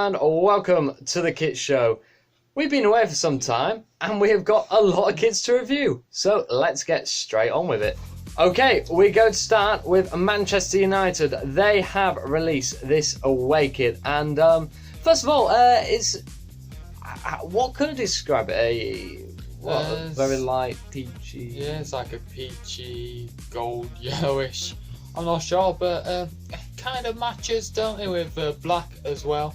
and welcome to the Kit Show. We've been away for some time and we have got a lot of kits to review, so let's get straight on with it. Okay, we're going to start with Manchester United. They have released this away kit, and first of all, what could I describe it? A very light peachy. Yeah, it's like a peachy, gold, yellowish. I'm not sure, but it kind of matches, don't it, with black as well.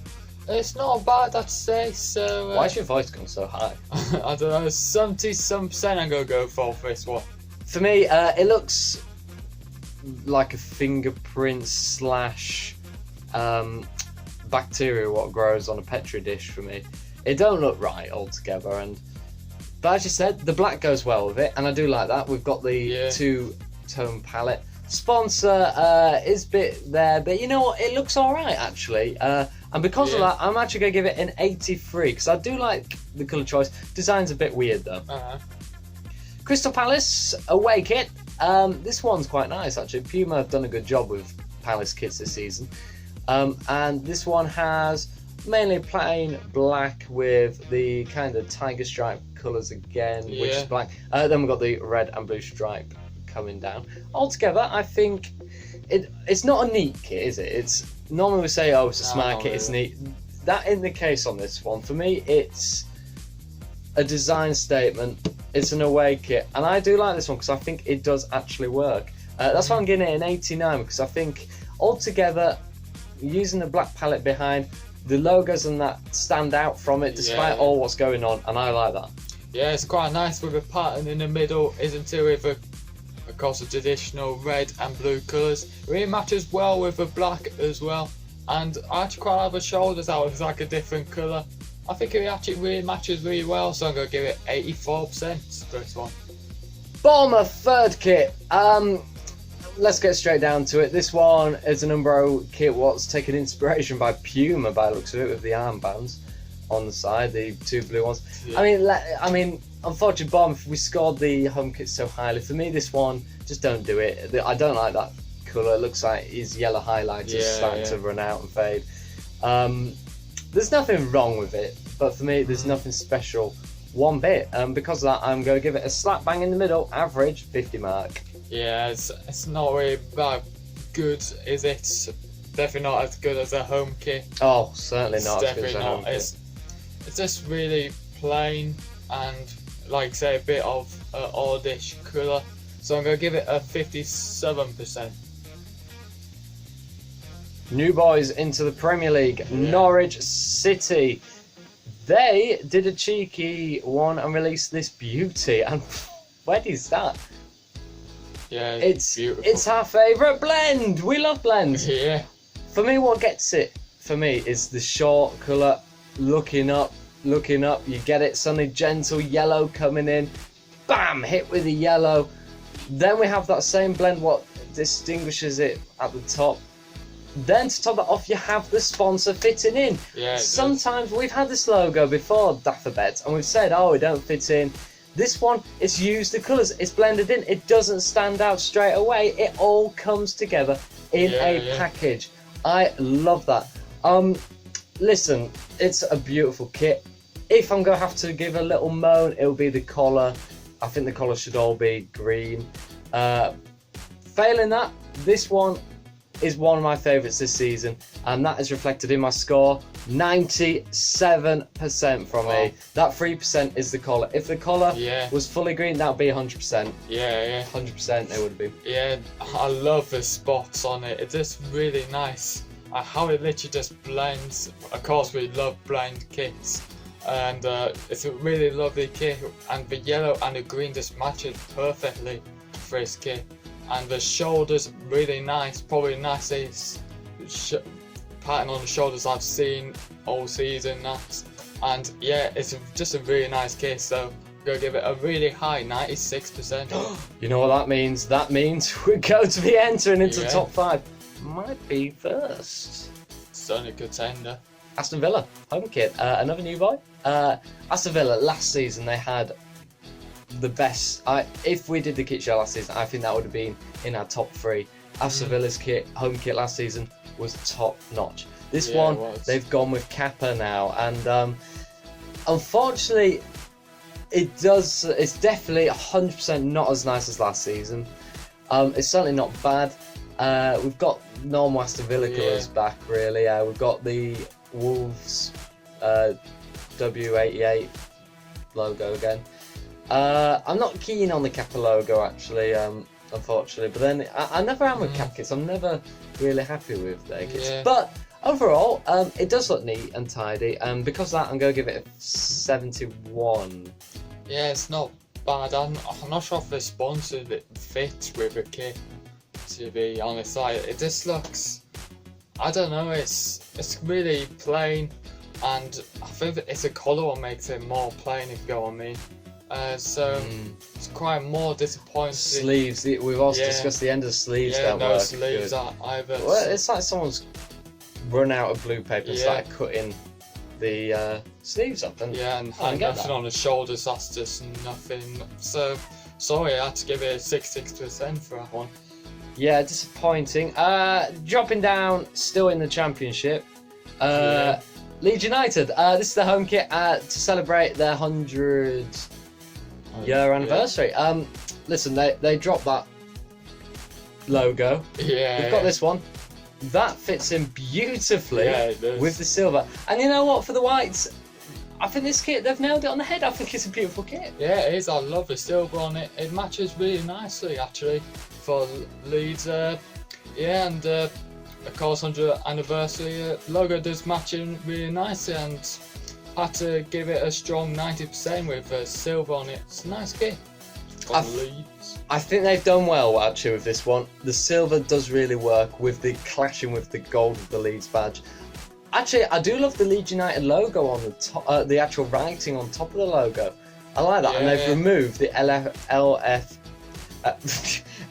It's not bad, I'd say. So why is your voice going so high? I don't know, 70-some% I'm gonna go for this one. For me, it looks like a fingerprint slash bacteria what grows on a petri dish for me. It don't look right altogether, but as you said, the black goes well with it, and I do like that. We've got the two-tone palette. Sponsor is a bit there, but you know what? It looks all right actually. And because of that, I'm actually going to give it an 83 because I do like the colour choice. Design's a bit weird though. Crystal Palace away kit. This one's quite nice actually. Puma have done a good job with Palace kits this season. And this one has mainly plain black with the kind of tiger stripe colours again, which is black. Then we've got the red and blue stripe coming down. Altogether, I think it's not a neat kit, is it? It's normally we say, oh, it's a smart kit, it's neat. That isn't the case on this one. For me, it's a design statement. It's an away kit, and I do like this one because I think it does actually work. That's why I'm giving it an 89 because I think altogether, using the black palette behind, the logos and that stand out from it despite all what's going on, and I like that. Yeah, it's quite nice with a pattern in the middle, isn't it? With of course, the traditional red and blue colours. It really matches well with the black as well. And I actually quite like the shoulders out. It's like a different colour. I think it actually really matches really well, so I'm going to give it 84% for this one. Bournemouth third kit. Let's get straight down to it. This one is an Umbro kit what's taken inspiration by Puma by the looks of it, with the armbands on the side, the two blue ones. I mean, unfortunately, Bournemouth, we scored the home kit so highly. For me, this one, just don't do it. I don't like that colour. It looks like his yellow highlights are starting to run out and fade. There's nothing wrong with it, but for me, there's nothing special one bit. Because of that, I'm going to give it a slap bang in the middle, average 50 mark. Yeah, it's not really that good, is it? Definitely not as good as a home kit. Oh, certainly not as good as a home kit. It's just really plain and, like say, a bit of oddish colour. So I'm going to give it a 57%. New boys into the Premier League, Norwich City. They did a cheeky one and released this beauty, and where do you start? Yeah, it's beautiful. It's our favourite blend. We love blends. Yeah. For me, what gets it for me is the short colour. Looking up, you get it. Suddenly, gentle yellow coming in. Bam! Hit with the yellow. Then we have that same blend. What distinguishes it at the top. Then to top that off, you have the sponsor fitting in. Yeah. Sometimes we've had this logo before, Daffabet, and we've said, oh, it don't fit in. This one, it's used the colours, it's blended in, it doesn't stand out straight away, it all comes together in a package. I love that. Listen, it's a beautiful kit. If I'm going to have to give a little moan, it'll be the collar. I think the collar should all be green. Failing that, this one is one of my favourites this season, and that is reflected in my score. 97% from me. That 3% is the collar. If the collar was fully green, that would be 100%. Yeah. 100% it would be. Yeah, I love the spots on it. It's just really nice. How it literally just blends. Of course, we love blend kits, and it's a really lovely kit. And the yellow and the green just matches perfectly for this kit. And the shoulders really nice. Probably the nicest pattern on the shoulders I've seen all season. And yeah, it's just a really nice kit. So I'm gonna give it a really high 96%. You know what that means? That means we're going to be entering into the top 5. Might be first. Certainly contender. Aston Villa home kit, another new boy. Aston Villa last season they had the best. If we did the kit show last season, I think that would have been in our top 3. Aston Villa's home kit last season was top notch. This Yeah, it one, was. they've gone with Kappa now, and unfortunately, it's definitely 100% not as nice as last season. It's certainly not bad. We've got normal Aston Villa colours back, really. We've got the Wolves W88 logo again. I'm not keen on the Kappa logo, actually, unfortunately. But then I never am with Kappa kits. I'm never really happy with their kits. Yeah. But overall, it does look neat and tidy. And because of that, I'm going to give it a 71. Yeah, it's not bad. I'm not sure if the sponsor fits with a kit, to be honest. Like, it just looks, I don't know, it's really plain, and I think that it's a colour what makes it more plain, if you know what I mean. So it's quite more disappointing. Sleeves, we've also discussed the end of the sleeves. Yeah, don't no work sleeves good. either. Well, it's like someone's run out of blue paper and started cutting the sleeves up. And yeah, and I get nothing that. on the shoulders, that's just nothing. So, sorry, I had to give it a 66% for that one. Yeah, disappointing. Dropping down, still in the championship. Leeds United. This is the home kit to celebrate their 100-year anniversary. Listen, they dropped that logo. Yeah. We've got this one. That fits in beautifully it does. with the silver. And you know what? For the whites, I think this kit, they've nailed it on the head. I think it's a beautiful kit. Yeah, it is. I love the silver on it. It matches really nicely, actually, for Leeds. And of course, 100th anniversary logo does match in really nicely, and had to give it a strong 90% with silver on it. It's a nice kit from Leeds. I think they've done well actually with this one. The silver does really work with the clashing with the gold of the Leeds badge. Actually, I do love the Leeds United logo on the top, the actual writing on top of the logo. I like that, and they've removed the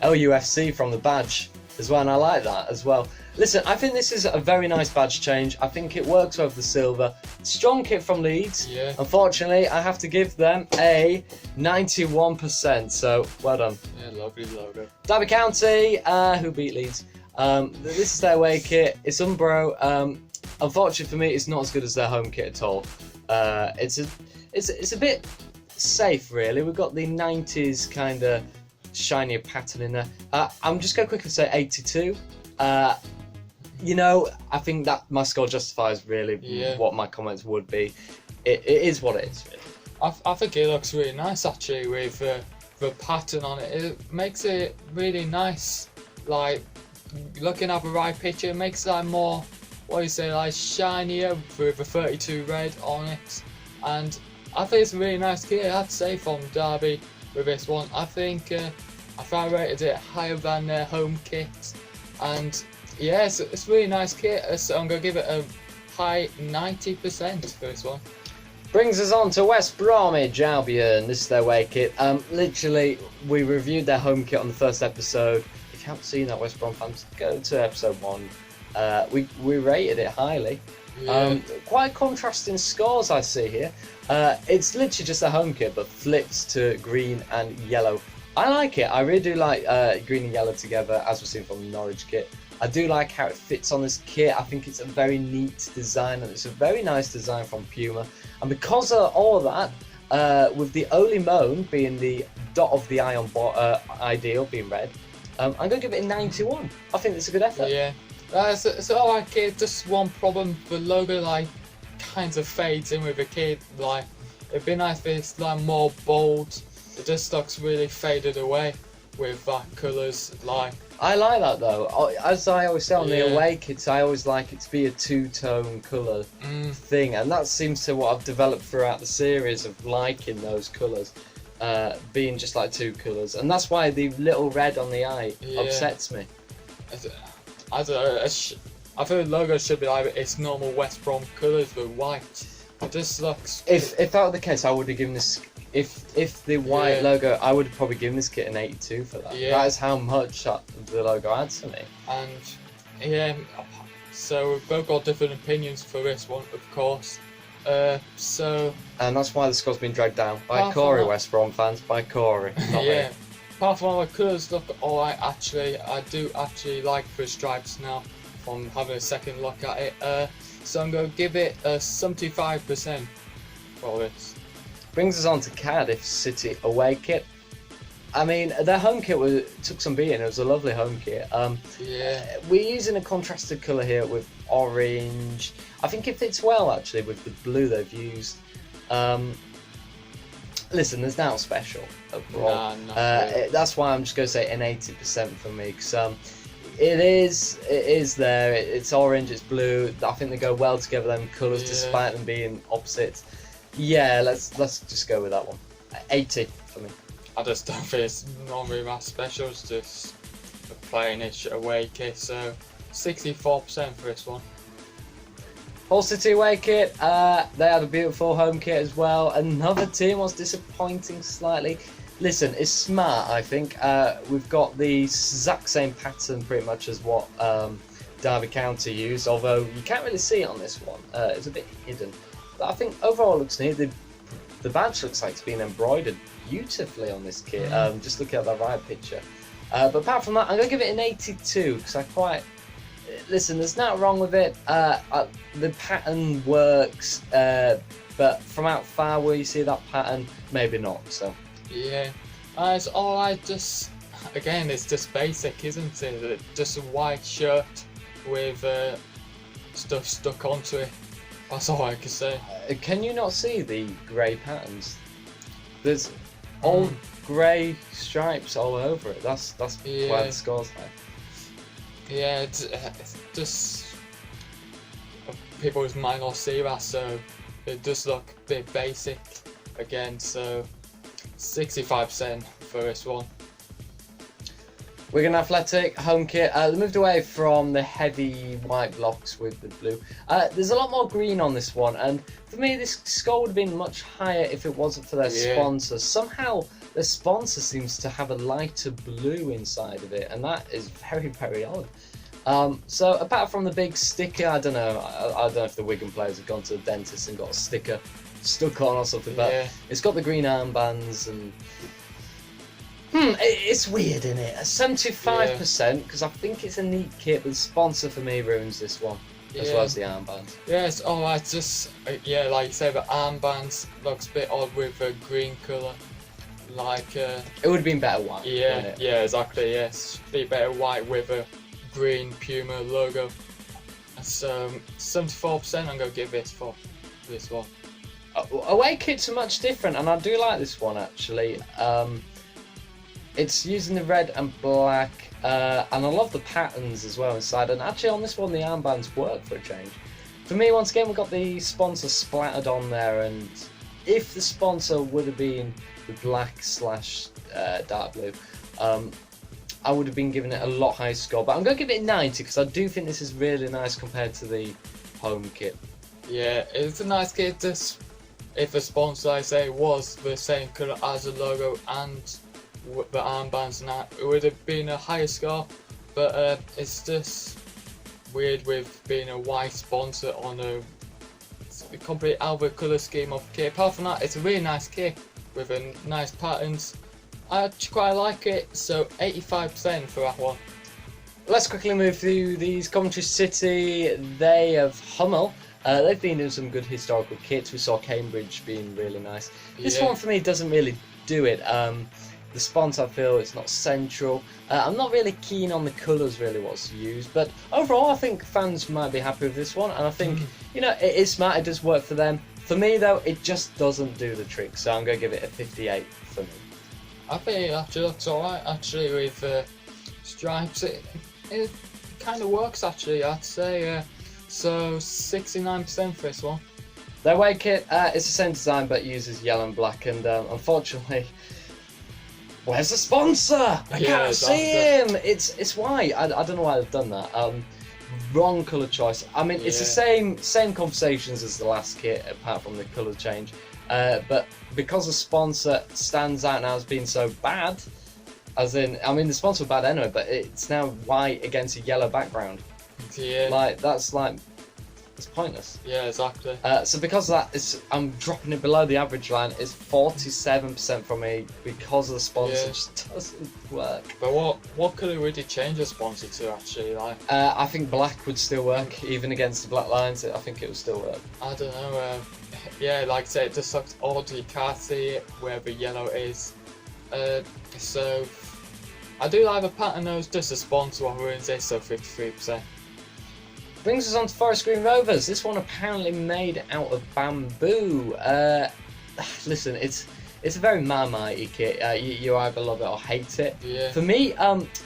LUFC from the badge as well, and I like that as well. Listen, I think this is a very nice badge change. I think it works with the silver. Strong kit from Leeds. Yeah. Unfortunately, I have to give them a 91%, so well done. Yeah, lovely logo. Derby County, who beat Leeds. This is their away kit. It's Umbro. Unfortunately for me, it's not as good as their home kit at all. It's a bit safe, really. We've got the 90s kind of shinier pattern in there. I'm just going to quickly say 82. You know, I think that my score justifies really what my comments would be. It is what it is, really. I think it looks really nice, actually, with the pattern on it. It makes it really nice. Like, looking at the right picture, it makes it like more, what do you say, like shinier with the 32 red on it. And I think it's a really nice kit, I have to say, from Derby with this one. I think I rated it higher than their home kit. And yeah, it's a really nice kit, so I'm going to give it a high 90% for this one. Brings us on to West Bromwich Albion. This is their away kit. Literally, we reviewed their home kit on the first episode. If you haven't seen that, West Brom fans, go to episode 1. We rated it highly. Yeah. Quite contrasting scores I see here. It's literally just a home kit, but flips to green and yellow. I like it. I really do like green and yellow together, as we've seen from the Norwich kit. I do like how it fits on this kit. I think it's a very neat design, and it's a very nice design from Puma. And because of all of that, with the only moan being the dot of the eye on ideal being red, I'm going to give it a 91. I think it's a good effort. Yeah. It's alright kit, just one problem, the logo like kind of fades in with the kit. Like, it'd be nice if it's like more bold. It just looks really faded away with that colours. Like, I like that though. As I always say on the away kits, I always like it to be a two-tone colour thing, and that seems to what I've developed throughout the series of liking those colours, being just like two colours, and that's why the little red on the eye upsets me. I don't know. I think the logo should be like its normal West Brom colours, but white. It just looks. If that were the case, I would have given this. If the white logo, I would have probably given this kit an 82 for that. Yeah. That is how much the logo adds to me. And yeah, so we've both got different opinions for this one, of course. And that's why the score's been dragged down by Corey, West Brom fans, by Corey. Not me. Apart from all the colours look alright, actually. I do actually like the stripes now on having a second look at it. So I'm going to give it a 75% for this. Brings us on to Cardiff City away kit. I mean, their home kit took some beating. It was a lovely home kit. Yeah. We're using a contrasted colour here with orange. I think it fits well actually with the blue they've used. Listen, there's nothing special overall. Nah, really. That's why I'm just going to say an 80% for me, because it is there. It's orange, it's blue. I think they go well together, them colours, despite them being opposites. Yeah, let's just go with that one. 80 for me. I just don't think it's normally that special. It's just a plain-ish away kit, so 64% for this one. Hull City away kit, they had a beautiful home kit as well. Another team was disappointing slightly. Listen, it's smart, I think. We've got the exact same pattern pretty much as what Derby County used, although you can't really see it on this one. It's a bit hidden. But I think overall it looks neat. The badge looks like it's been embroidered beautifully on this kit. Just looking at that right picture. But apart from that, I'm going to give it an 82 because I quite... Listen, there's nothing wrong with it. The pattern works, but from out far where you see that pattern, maybe not. So yeah, it's alright. Just again, it's just basic, isn't it? Just a white shirt with stuff stuck onto it. That's all I can say. Can you not see the grey patterns? There's all grey stripes all over it. That's why the score's high. Yeah, it's just people might not see that, so it does look a bit basic again. So 65% for this one. Wigan Athletic home kit. They moved away from the heavy white blocks with the blue. There's a lot more green on this one, and for me, this score would have been much higher if it wasn't for their sponsor. Somehow, the sponsor seems to have a lighter blue inside of it, and that is very, very odd. So apart from the big sticker, I don't know if the Wigan players have gone to the dentist and got a sticker stuck on or something, but it's got the green armbands and it's weird, isn't it? 75% because I think it's a neat kit, but the sponsor for me ruins this one as well as the armbands. Yeah, it's alright. Just like you say, the armbands looks a bit odd with a green colour. Like it would have been better white. Yeah, exactly. Yes, be better white with a green Puma logo. So 74%. I'm gonna give this for this one. Away kits are much different, and I do like this one actually. It's using the red and black, and I love the patterns as well inside. And actually, on this one, the armbands work for a change. For me, once again, we've got the sponsor splattered on there, and if the sponsor would have been the black / dark blue, I would have been giving it a lot higher score. But I'm going to give it 90 because I do think this is really nice compared to the home kit. Yeah, it's a nice kit. Just if the sponsor, I say, was the same colour as the logo and the armbands, and that, it would have been a higher score. But it's just weird with being a white sponsor on a complete Albert colour scheme of kit. Apart from that, it's a really nice kit with a nice patterns. I quite like it, so 85% for that one. Let's quickly move through these. Coventry City, they have Hummel. They've been in some good historical kits. We saw Cambridge being really nice. This one for me doesn't really do it. The sponsor, I feel, it's not central. I'm not really keen on the colours, really, what's used. But overall, I think fans might be happy with this one. And I think, it is smart. It does work for them. For me, though, it just doesn't do the trick. So I'm going to give it a 58 for me. I think it actually looks alright, actually, with stripes. It kind of works, actually, I'd say. So 69% for this one. Their away kit is the same design, but uses yellow and black. And unfortunately... Where's the sponsor? I can't see him. It's white. I don't know why they've done that. Wrong colour choice. I mean, it's the same conversations as the last kit, apart from the colour change. But because the sponsor stands out now as being so bad, as in, I mean, the sponsor was bad anyway, but it's now white against a yellow background. Yeah. Like that's like It's pointless. Yeah, exactly. So because of that, I'm dropping it below the average line. It's 47% from me because of the sponsor just doesn't work. But what could it really change the sponsor to actually like? I think black would still work, even against the black lines. I think it would still work. I don't know. Yeah, like I say, it just looks odd. You can't see it where the yellow is. So I do like the pattern though. It's just a sponsor what ruins it. So 53%. Brings us on to Forest Green Rovers. This one apparently made out of bamboo. Listen, it's a very Marmite kit. You either love it or hate it. Yeah. For me,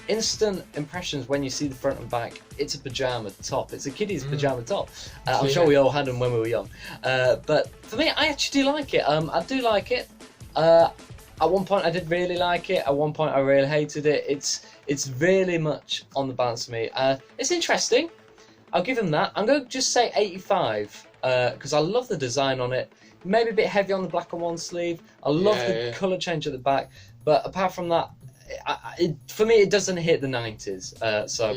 instant impressions when you see the front and back, it's a pyjama top. It's a kiddie's pyjama top. I'm sure we all had them when we were young. But for me, I actually do like it. I do like it. At one point, I did really like it. At one point, I really hated it. It's really much on the balance for me. It's interesting. I'll give him that. I'm going to just say 85 because I love the design on it. Maybe a bit heavy on the black and one sleeve. I love the colour change at the back. But apart from that, for me, it doesn't hit the 90s. So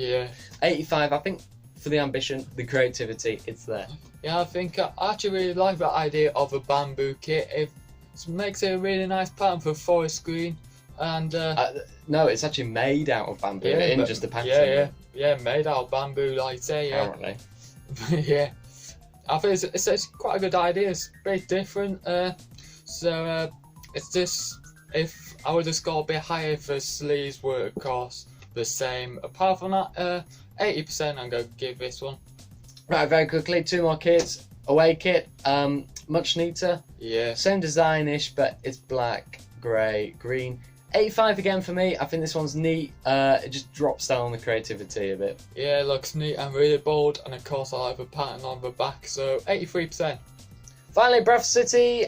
85, I think, for the ambition, the creativity, it's there. Yeah, I think I actually really like the idea of a bamboo kit. It makes it a really nice pattern for forest green. And no, it's actually made out of bamboo in just a pattern. Yeah, made out of bamboo, like I say. Apparently. Yeah, I think it's quite a good idea. It's a bit different. So it's just, if I would have scored a bit higher if the sleeves were, of course, the same. Apart from that, 80% I'm going to give this one. Right, very quickly, two more kits. Away kit, much neater. Yeah. Same design-ish, but it's black, grey, green. 85 again for me. I think this one's neat. It just drops down on the creativity a bit. Yeah, it looks neat and really bold, and of course I like the pattern on the back, so 83%. Finally, Bradford City,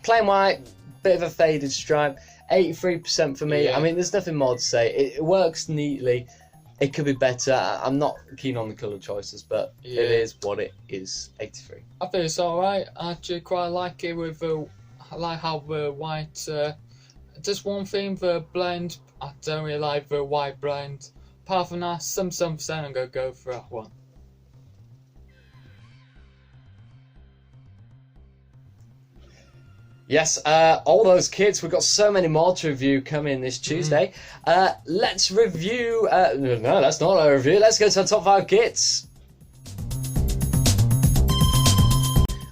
plain white, bit of a faded stripe. 83% for me. Yeah. I mean, there's nothing more to say. It works neatly. It could be better. I'm not keen on the colour choices, but it is what it is. 83. I think it's alright. I actually quite like it with I like how the white. Just one thing, the blend. I don't really like the white blend. Apart from that, some percent, I'm gonna go for that one. Yes, all those kits. We've got so many more to review coming this Tuesday. Let's review. No, that's not a review. Let's go to the top 5 kits.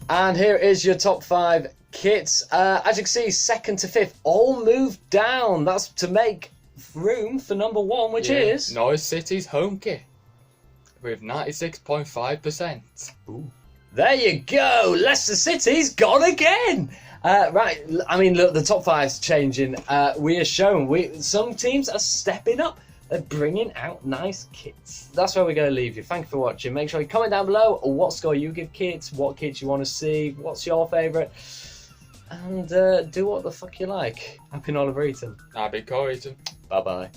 And here is your top 5 kits. As you can see, 2nd to 5th all moved down. That's to make room for number 1, which is Norwich City's home kit with 96.5%. There you go. Leicester City's gone again. Right, I mean, look, the top 5's changing. We are shown some teams are stepping up. They're bringing out nice kits. That's where we're going to leave you. Thank you for watching. Make sure you comment down below what score you give kits, what kits you want to see, what's your favourite, and do what the fuck you like. I've been Oliver Eaton. I've been Corey Eaton. Bye-bye.